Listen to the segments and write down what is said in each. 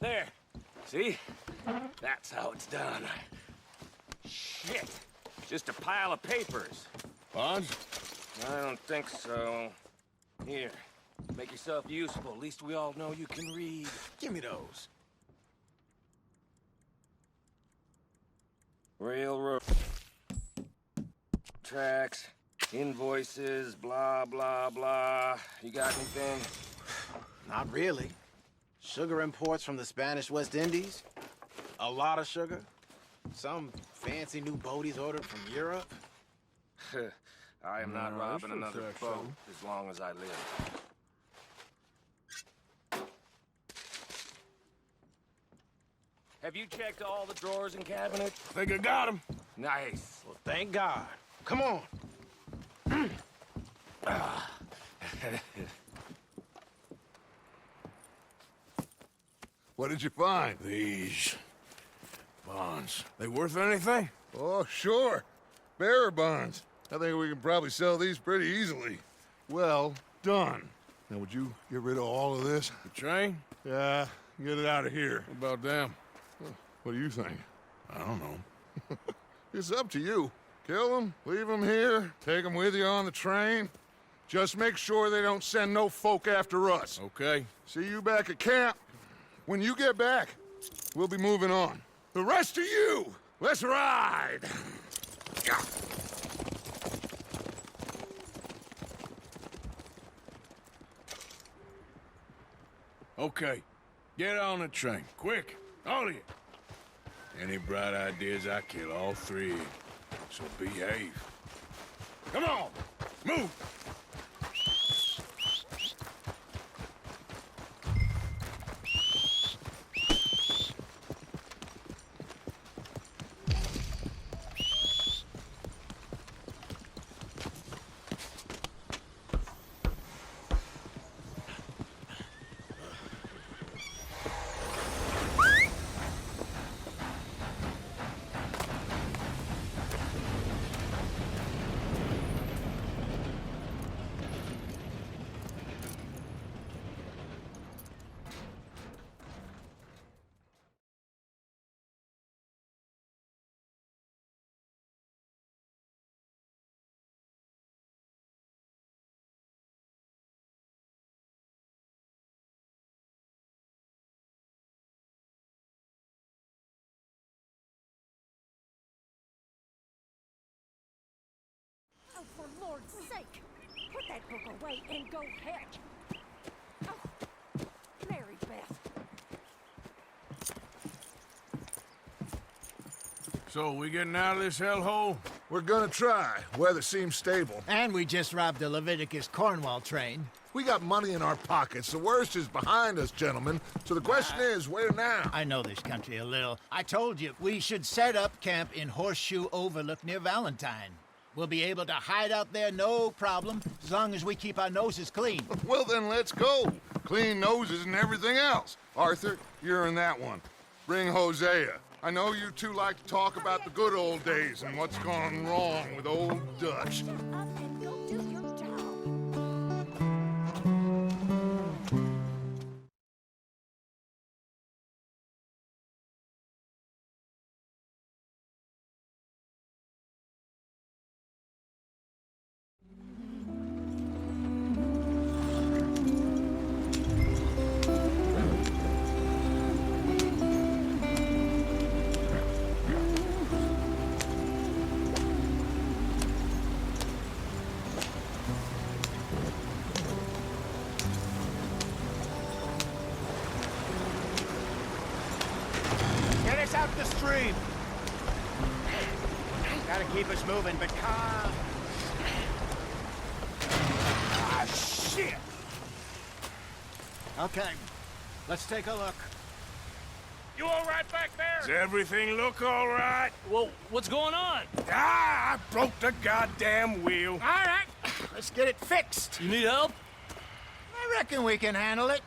There. See? That's how it's done. Shit. Just a pile of papers. Bonds? I don't think so. Here. Make yourself useful. At least we all know you can read. Give me those. Railroad tracks, invoices, blah, blah, blah. You got anything? Not really. Sugar imports from the Spanish West Indies. A lot of sugar. Some fancy new boat he's ordered from Europe. I am not No, robbing this looks another like boat something. as long as I live. Have you checked all the drawers and cabinets? Think I got him. Nice. Well, thank God. Come on. What did you find? These bonds. They worth anything? Oh, sure. Bearer bonds. I think we can probably sell these pretty easily. Well done. Now, would you get rid of all of this? The train? Yeah, get it out of here. What about them? What do you think? I don't know. It's up to you. Kill them, leave them here, take them with you on the train. Just make sure they don't send no folk after us. Okay. See you back at camp. When you get back, we'll be moving on. The rest of you, let's ride! Yeah. Okay. Get on the train. Quick. All of you. Any bright ideas, I kill all three of you. So behave. Come on! Move! Oh, for Lord's sake! Put that book away and go hatch! Oh, Mary Beth. So, we getting out of this hellhole? We're gonna try. Weather seems stable. And we just robbed the Leviticus Cornwall train. We got money in our pockets. The worst is behind us, gentlemen. So the question is, where now? I know this country a little. I told you, we should set up camp in Horseshoe Overlook near Valentine. We'll be able to hide out there no problem, as long as we keep our noses clean. Well, then let's go. Clean noses and everything else. Arthur, you're in that one. Bring Hosea. I know you two like to talk about the good old days and what's gone wrong with old Dutch. Shut up and go do your job. Get us out the stream! Gotta keep us moving, but calm. Ah, shit! Okay, let's take a look. You all right back there? Does everything look all right? Well, what's going on? Ah, I broke the goddamn wheel. All right, let's get it fixed. You need help? I reckon we can handle it.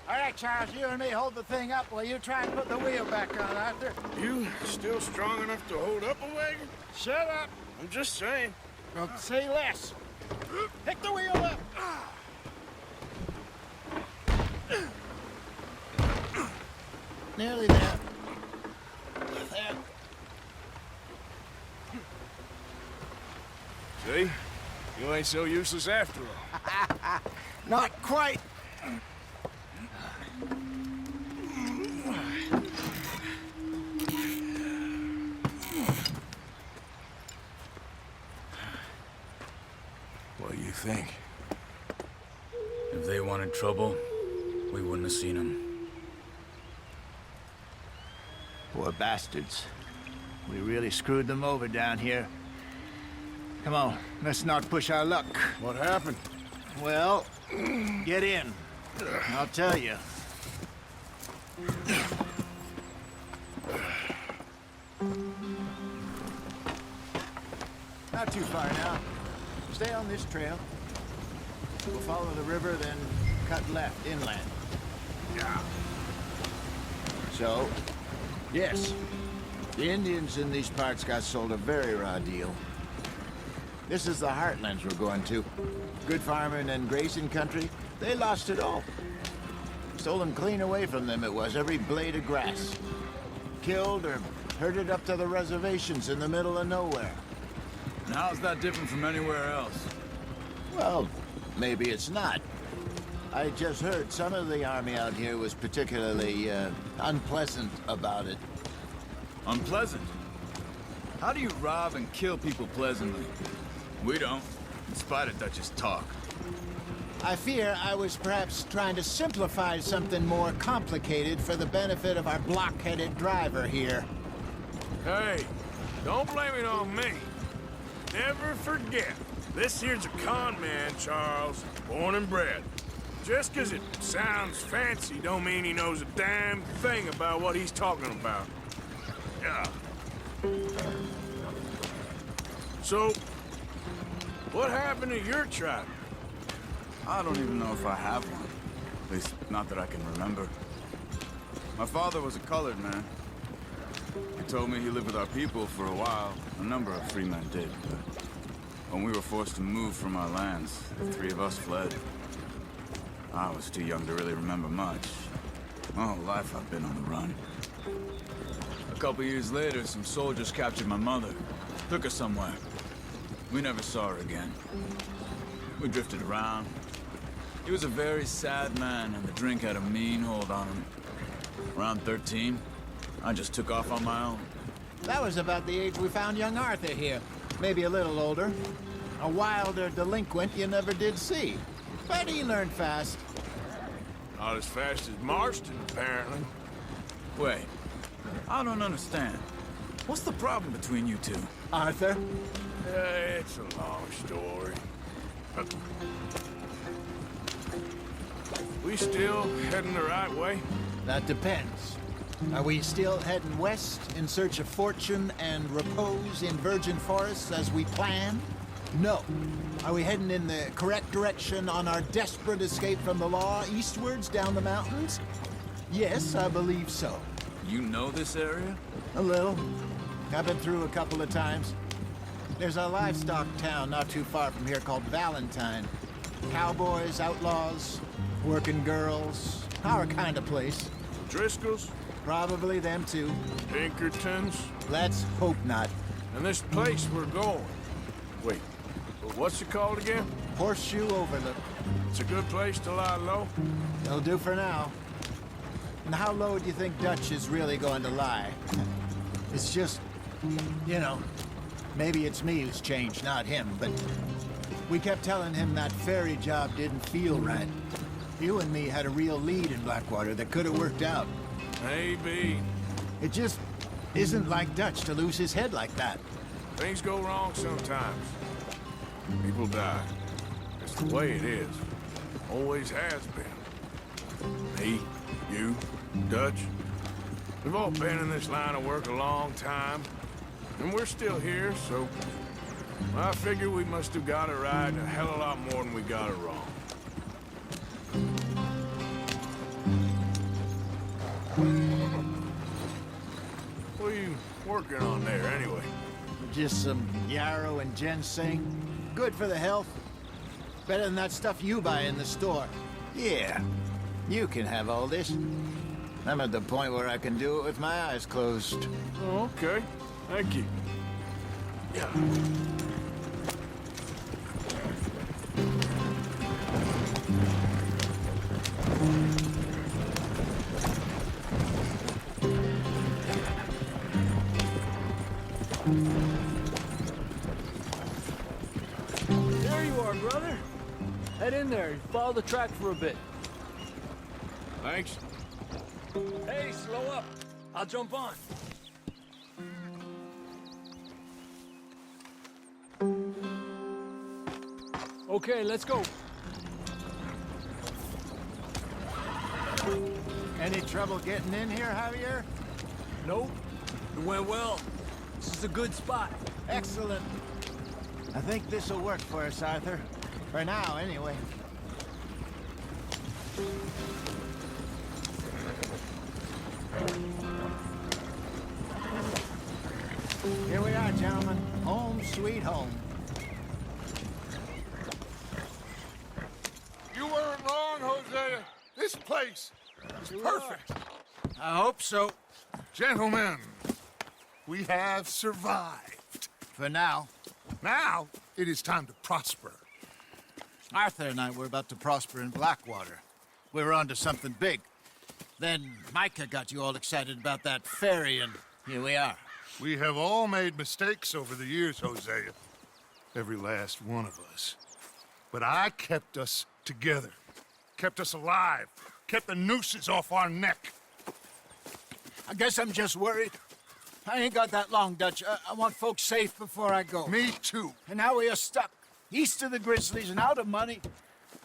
All right, Charles, you and me hold the thing up while you try and put the wheel back on, Arthur. You still strong enough to hold up a wagon? Shut up. I'm just saying. Don't say less. Pick the wheel up. nearly there. There. See? You ain't so useless after all. Not quite. What do you think? If they wanted trouble, we wouldn't have seen them. Poor bastards. We really screwed them over down here. Come on, let's not push our luck. What happened? Well, get in. I'll tell you. Not too far now. Stay on this trail. We'll follow the river, then cut left inland. Yeah. So, yes, the Indians in these parts got sold a very raw deal. This is the heartlands we're going to. Good farming and grazing country, they lost it all. Stolen clean away from them it was, every blade of grass. Killed or herded up to the reservations in the middle of nowhere. And how's that different from anywhere else? Well, maybe it's not. I just heard some of the army out here was particularly, unpleasant about it. Unpleasant? How do you rob and kill people pleasantly? We don't, in spite of Dutch's talk. I fear I was perhaps trying to simplify something more complicated for the benefit of our block-headed driver here. Hey, don't blame it on me. Never forget, this here's a con man, Charles, born and bred. Just 'cause it sounds fancy don't mean he knows a damn thing about what he's talking about. Yeah. So, what happened to your tribe? I don't even know if I have one. At least, not that I can remember. My father was a colored man. He told me he lived with our people for a while. A number of free men did, but when we were forced to move from our lands, the three of us fled. I was too young to really remember much. My whole life I've been on the run. A couple years later, some soldiers captured my mother. Took her somewhere. We never saw her again. We drifted around. He was a very sad man, and the drink had a mean hold on him. Around 13, I just took off on my own. That was about the age we found young Arthur here. Maybe a little older. A wilder delinquent you never did see. But he learned fast. Not as fast as Marston, apparently. Wait, I don't understand. What's the problem between you two? Arthur? It's a long story. We still heading the right way? That depends. Are we still heading west in search of fortune and repose in virgin forests as we planned? No. Are we heading in the correct direction on our desperate escape from the law eastwards down the mountains? Yes, I believe so. You know this area? A little. I've been through a couple of times. There's a livestock town not too far from here called Valentine. Cowboys, outlaws, working girls, our kind of place. Driscoll's? Probably them too. Pinkertons? Let's hope not. And this place we're going. Wait, what's it called again? Horseshoe Overlook. It's a good place to lie low? It'll do for now. And how low do you think Dutch is really going to lie? It's just, you know, maybe it's me who's changed, not him, but we kept telling him that ferry job didn't feel right. You and me had a real lead in Blackwater that could have worked out. Maybe. It just isn't like Dutch to lose his head like that. Things go wrong sometimes. People die. It's the way it is. Always has been. Me, you, Dutch. We've all been in this line of work a long time. And we're still here, so I figure we must have got it right a hell of a lot more than we got it wrong. What are you working on there, anyway? Just some yarrow and ginseng. Good for the health. Better than that stuff you buy in the store. Yeah, you can have all this. I'm at the point where I can do it with my eyes closed. Oh, okay. Thank you. There you are, brother. Head in there and follow the track for a bit. Thanks. Hey, slow up. I'll jump on. Okay, let's go. Any trouble getting in here, Javier? Nope. It went well. This is a good spot. Excellent. I think this'll work for us, Arthur. For now, anyway. Here we are, gentlemen. Home sweet home. You weren't wrong, Hosea. This place is perfect. I hope so. Gentlemen, we have survived. For now. Now, it is time to prosper. Arthur and I were about to prosper in Blackwater. We were onto something big. Then Micah got you all excited about that ferry, and here we are. We have all made mistakes over the years, Hosea. Every last one of us. But I kept us together. Kept us alive. Kept the nooses off our neck. I guess I'm just worried. I ain't got that long, Dutch. I want folks safe before I go. Me too. And now we are stuck, east of the Grizzlies and out of money,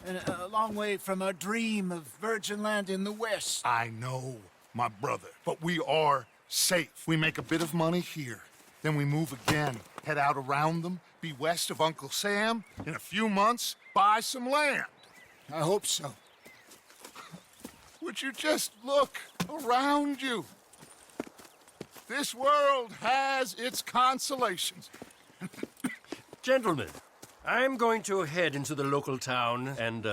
and a long way from our dream of virgin land in the west. I know, my brother, but we are safe. We make a bit of money here, then we move again, head out around them, be west of Uncle Sam, in a few months, buy some land. I hope so. Would you just look around you? This world has its consolations. Gentlemen, I'm going to head into the local town and,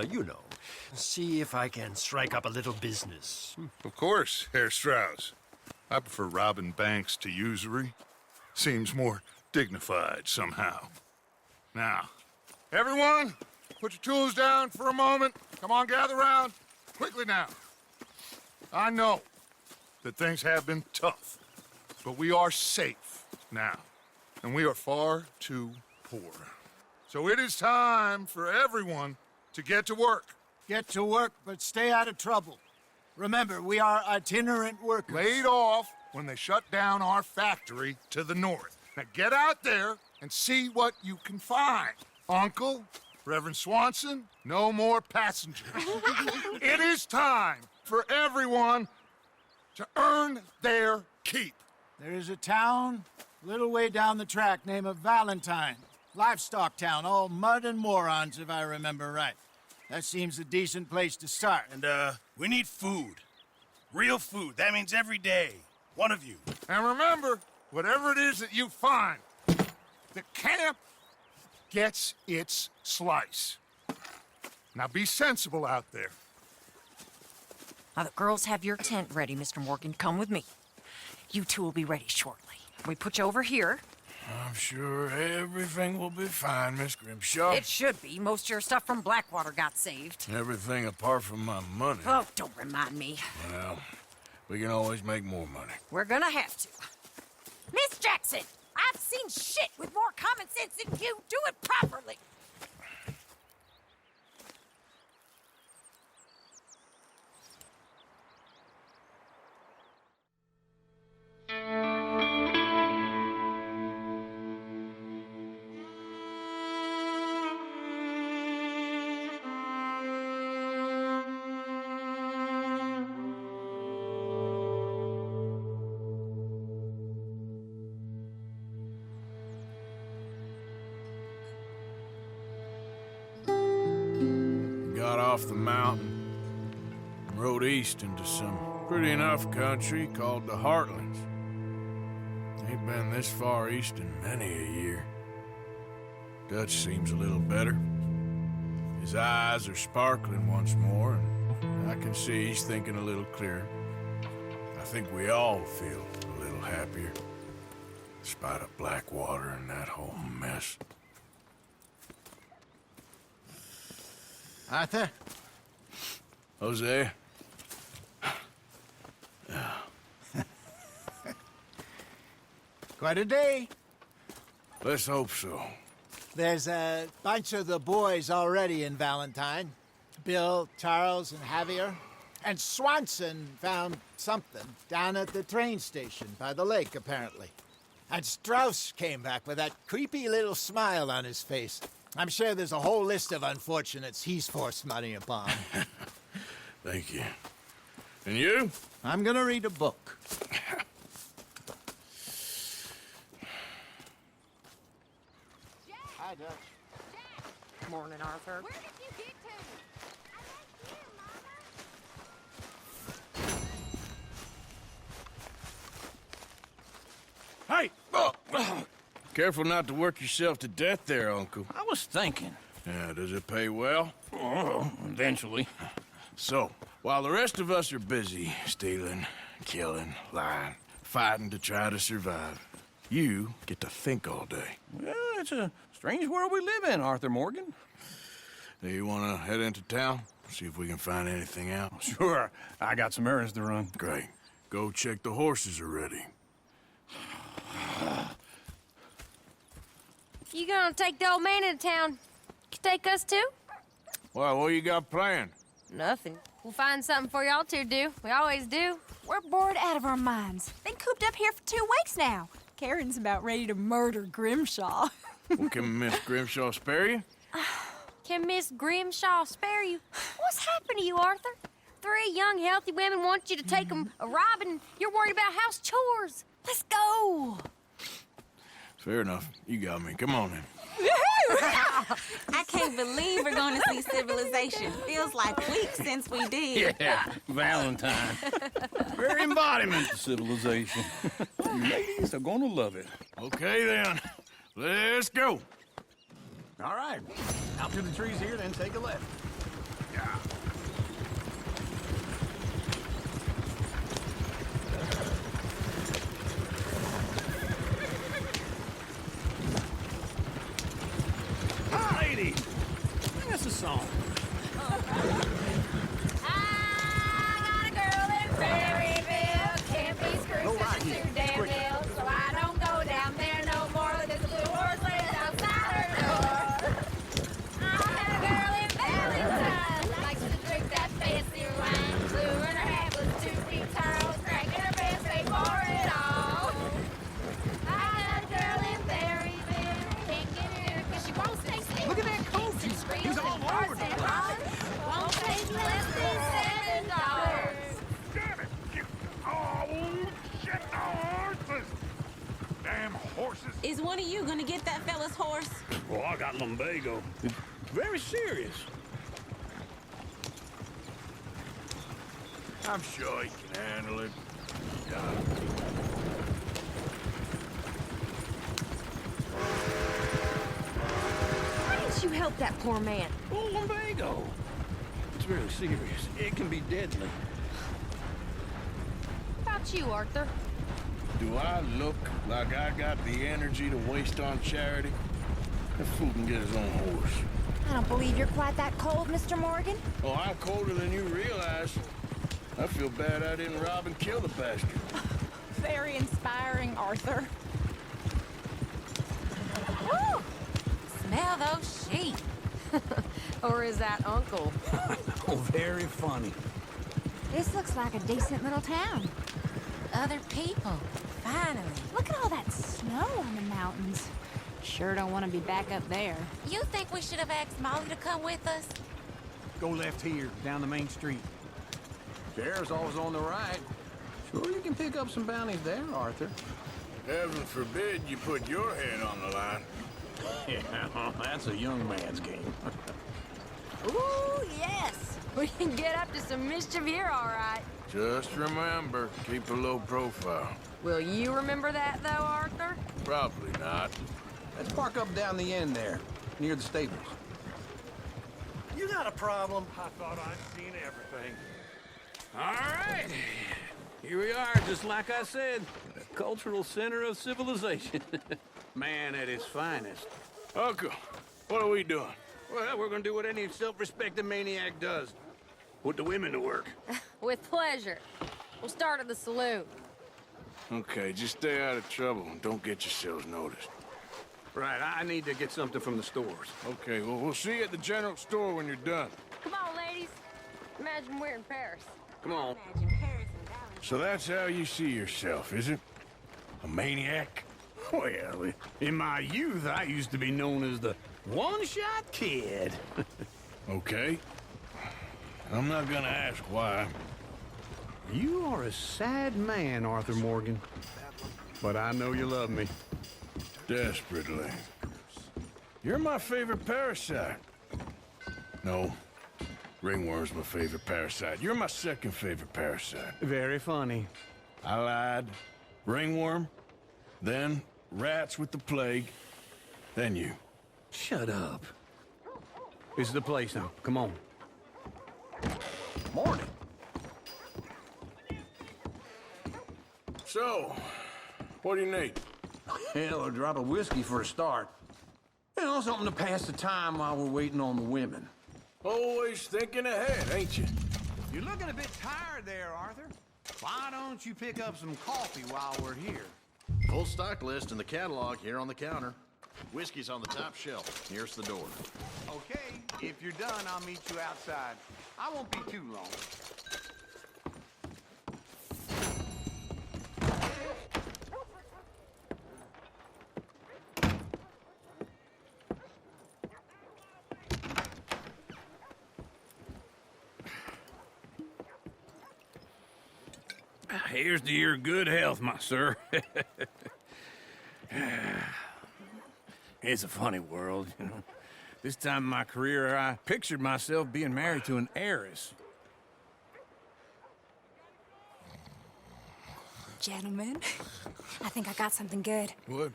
see if I can strike up a little business. Of course, Herr Strauss. I prefer robbing banks to usury. Seems more dignified somehow. Now, everyone, put your tools down for a moment. Come on, gather round. Quickly now. I know that things have been tough, but we are safe now, and we are far too poor. So it is time for everyone to get to work. Get to work, but stay out of trouble. Remember, we are itinerant workers. Laid off when they shut down our factory to the north. Now get out there and see what you can find. Uncle, Reverend Swanson, no more passengers. It is time for everyone to earn their keep. There is a town a little way down the track named Valentine. Livestock town, all mud and morons, if I remember right. That seems a decent place to start. And, we need food. Real food. That means every day. One of you. And remember, whatever it is that you find, the camp gets its slice. Now be sensible out there. Now, the girls have your tent ready, Mr. Morgan. Come with me. You two will be ready shortly. We put you over here. I'm sure everything will be fine, Miss Grimshaw. It should be. Most of your stuff from Blackwater got saved. Everything apart from my money. Oh, don't remind me. Well, we can always make more money. We're gonna have to. Miss Jackson, I've seen shit with more common sense than you. Do it properly. Got off the mountain, rode east into some pretty enough country called the Heartlands. Ain't been this far east in many a year. Dutch seems a little better. His eyes are sparkling once more, and I can see he's thinking a little clearer. I think we all feel a little happier. Despite of Blackwater and that whole mess. Arthur? Jose? Quite a day. Let's hope so. There's a bunch of the boys already in Valentine. Bill, Charles, and Javier. And Swanson found something down at the train station by the lake, apparently. And Strauss came back with that creepy little smile on his face. I'm sure there's a whole list of unfortunates he's forced money upon. Thank you. And you? I'm gonna read a book. Hi, Dutch. Morning, Arthur. Where did you get to? I like you, Mama. Hey! Careful not to work yourself to death there, Uncle. I was thinking. Yeah, does it pay well? Oh, eventually. So, while the rest of us are busy stealing, killing, lying, fighting to try to survive, you get to think all day. Well, it's a strange world we live in, Arthur Morgan. Do you want to head into town? See if we can find anything out? Sure. I got some errands to run. Great. Go check the horses are ready. You gonna take the old man into town? Take us too? Well, what you got planned? Nothing. We'll find something for y'all to do. We always do. We're bored out of our minds. Been cooped up here for 2 weeks now. Karen's about ready to murder Grimshaw. Well, can Miss Grimshaw spare you? Can Miss Grimshaw spare you? What's happened to you, Arthur? 3 young, healthy women want you to take them a robbing. You're worried about house chores. Let's go. Fair enough. You got me. Come on then. I can't believe we're going to see civilization. Feels like weeks since we did. Yeah, Valentine. Very embodiment of civilization. You ladies are gonna love it. Okay then. Let's go. All right. Out to the trees here, then take a left. Yeah. Lady, sing us a song. I got a girl in Prairieville. Can't be screwed Go right she's here. too damn Quick. ill. So I don't go down there no more. There's a blue horse laid outside her door. I got a girl in Valentine. Likes to drink that fancy wine. Blue in her hat with 2 deep turtles. Cracking her pants, they pour it all. I got a girl in Prairieville. Can't get her 'cause she won't stay still. Look at that coat. He's all over the place. Won't take less than $7. Damn it! Oh, shit! The horses! Damn horses! Is one of you going to get that fella's horse? Well, I got lumbago. It's very serious. I'm sure he can handle it. Why didn't you help that poor man? Oh, lumbago. It's very serious. It can be deadly. What about you, Arthur? Do I look like I got the energy to waste on charity? That fool can get his own horse. I don't believe you're quite that cold, Mr. Morgan. Oh, I'm colder than you realize. I feel bad I didn't rob and kill the bastard. Very inspiring, Arthur. Woo! Smell those sheep. Or is that Uncle? Oh, very funny. This looks like a decent little town. Other people. Finally. Look at all that snow on the mountains. Sure don't want to be back up there. You think we should have asked Molly to come with us? Go left here, down the main street. Sheriff's always on the right. Sure, you can pick up some bounties there, Arthur. Heaven forbid you put your head on the line. Yeah, that's a young man's game. Ooh, yes! We can get up to some mischief here, all right. Just remember, keep a low profile. Will you remember that, though, Arthur? Probably not. Let's park up down the end there, near the stables. You got a problem? I thought I'd seen everything. All right. Here we are, just like I said. The cultural center of civilization. Man at its finest. Uncle, what are we doing? Well, we're gonna do what any self-respecting maniac does. Put the women to work. With pleasure. We'll start at the saloon. Okay, just stay out of trouble and don't get yourselves noticed. Right, I need to get something from the stores. Okay, well, we'll see you at the general store when you're done. Come on, ladies. Imagine we're in Paris. Come on. So that's how you see yourself, is it? A maniac? Well, in my youth, I used to be known as the one-shot kid. Okay. I'm not gonna ask why. You are a sad man, Arthur Morgan. But I know you love me. Desperately. You're my favorite parasite. No. Ringworm's my favorite parasite. You're my second favorite parasite. Very funny. I lied. Ringworm. Then rats with the plague. Then you. Shut up. This is the place now. Come on. Morning. So, what do you need? Hell, a drop of whiskey for a start. You know, something to pass the time while we're waiting on the women. Always thinking ahead, ain't you? You're looking a bit tired there, Arthur. Why don't you pick up some coffee while we're here? Full stock list in the catalog here on the counter. Whiskey's on the top shelf, nearest the door. Okay, if you're done, I'll meet you outside. I won't be too long. Here's to your good health, my sir. It's a funny world, you know. This time in my career, I pictured myself being married to an heiress. Gentlemen, I think I got something good. What?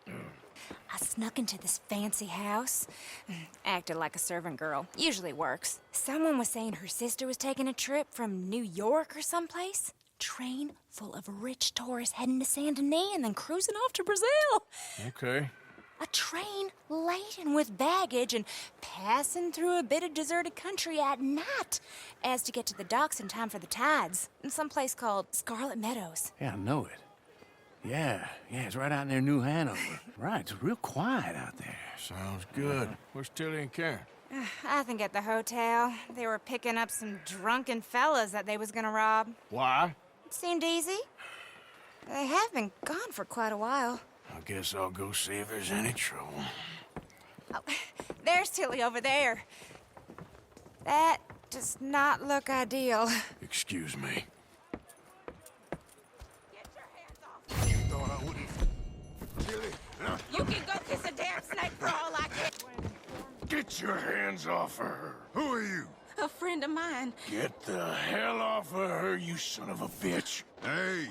I snuck into this fancy house, acted like a servant girl. Usually works. Someone was saying her sister was taking a trip from New York or someplace. Train full of rich tourists heading to Saint Denis and then cruising off to Brazil. Okay. A train laden with baggage and passing through a bit of deserted country at night as to get to the docks in time for the tides in some place called Scarlet Meadows. Yeah, I know it. Yeah, it's right out near New Hanover. Right, it's real quiet out there. Sounds good. Where's Tilly and Karen? I think at the hotel. They were picking up some drunken fellas that they was gonna rob. Why? It seemed easy. They have been gone for quite a while. I guess I'll go see if there's any trouble. Oh, there's Tilly over there. That does not look ideal. Excuse me. You can go kiss a damn snake for all I care. Get your hands off of her. Who are you? A friend of mine. Get the hell off of her, you son of a bitch. Hey,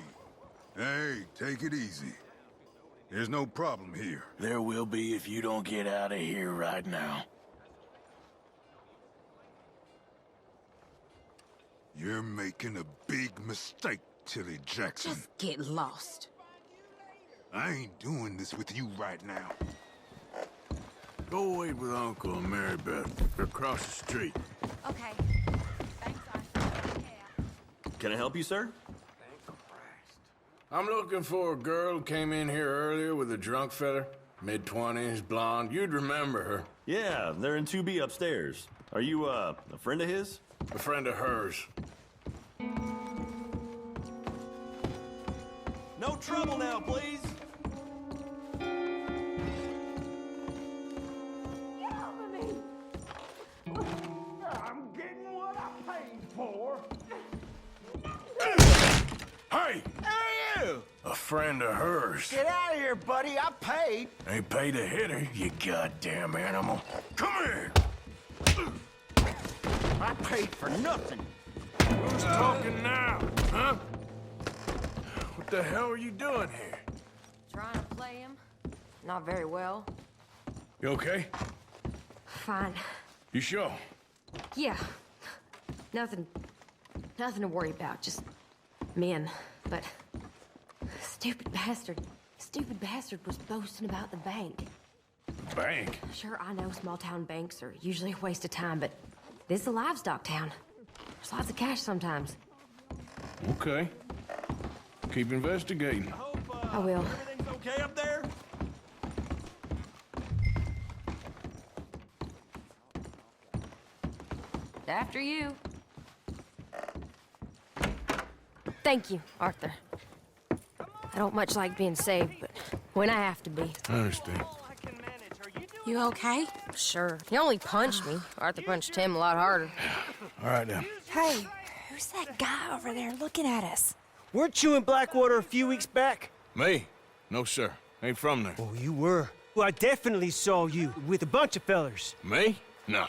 take it easy. There's no problem here. There will be if you don't get out of here right now. You're making a big mistake, Tilly Jackson. Just get lost. I ain't doing this with you right now. Go wait with Uncle and Mary Beth. They're across the street. Okay. Thanks, Can I help you, sir? I'm looking for a girl who came in here earlier with a drunk fella. Mid-20s, blonde. You'd remember her. Yeah, they're in 2B upstairs. Are you, a friend of his? A friend of hers. No trouble now, please. I'm getting what I paid for. Hey! Hey, you! A friend of hers. Get out of here, buddy. I paid. Ain't paid to hit her, you goddamn animal. Come here! I paid for nothing. Who's talking now, huh? What the hell are you doing here? Trying to play him. Not very well. You okay? Fine. You sure? Yeah. Nothing Nothing to worry about, just men. But stupid bastard was boasting about the bank. Bank? Sure, I know small town banks are usually a waste of time, but this is a livestock town. There's lots of cash sometimes. Okay. Keep investigating. I will. Everything's okay up there? After you. Thank you, Arthur. I don't much like being saved, but when I have to be. I understand. You okay? Sure. He only punched me. Arthur punched him a lot harder. All right, then. Hey, who's that guy over there looking at us? Weren't you in Blackwater a few weeks back? Me? No, sir. Ain't from there. Oh, you were. Well, I definitely saw you with a bunch of fellers. Me? No.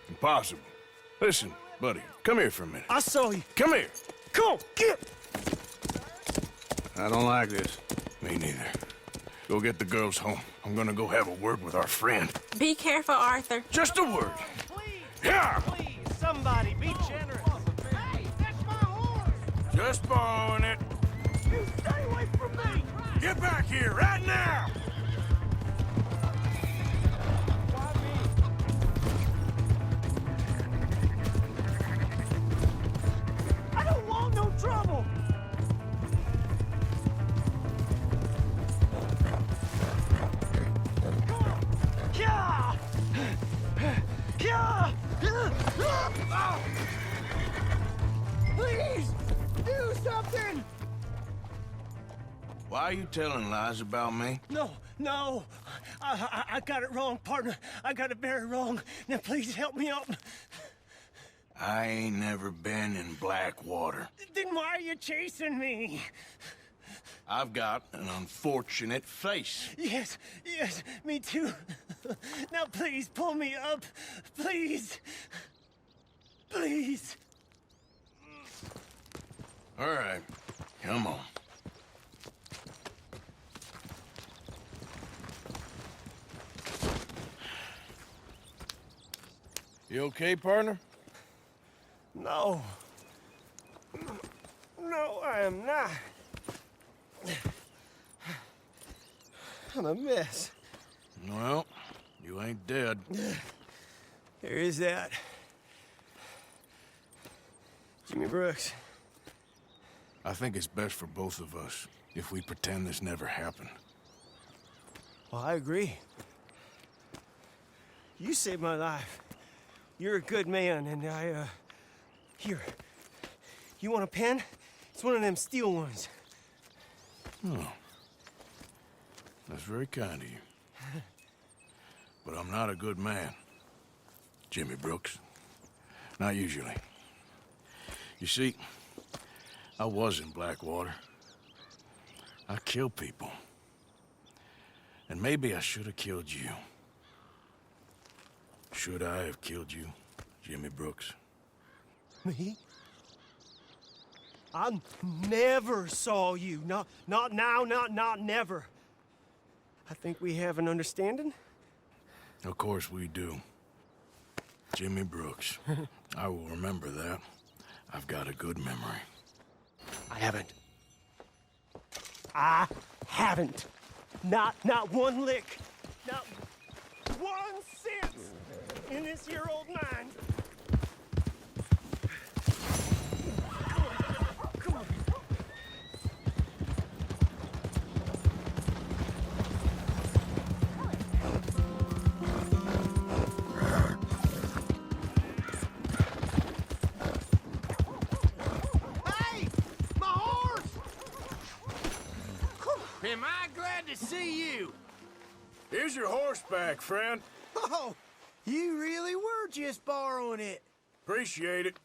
Impossible. Listen, buddy, come here for a minute. I saw you. Come here. Come on, get! I don't like this. Me neither. Go get the girls home. I'm gonna go have a word with our friend. Be careful, Arthur. Just a word. Yeah! Please, somebody, be generous. Hey, that's my horse! Just borrowing it. You stay away from me! Get back here right now! I don't want no trouble! Yeah! Yeah! Please! Do something! Why are you telling lies about me? No. I got it wrong, partner. I got it very wrong. Now, please help me out. I ain't never been in Blackwater. Then why are you chasing me? I've got an unfortunate face. Yes, me too. Now, please, pull me up. Please. Please. All right, come on. You okay, partner? No. No, I am not. I'm a mess. Well, you ain't dead. There is that. Jimmy Brooks. I think it's best for both of us if we pretend this never happened. Well, I agree. You saved my life. You're a good man, and here. You want a pen? It's one of them steel ones. Oh. That's very kind of you. But I'm not a good man, Jimmy Brooks. Not usually. You see, I was in Blackwater. I killed people. And maybe I should have killed you. Should I have killed you, Jimmy Brooks? Me? I never saw you. Not now, not never. I think we have an understanding. Of course we do. Jimmy Brooks. I will remember that. I've got a good memory. I haven't. Not one lick. Not 1 cent in this year old mine. Come on. Hey! My horse! Am I glad to see you? Here's your horseback, friend. Oh, you really were just borrowing it. Appreciate it.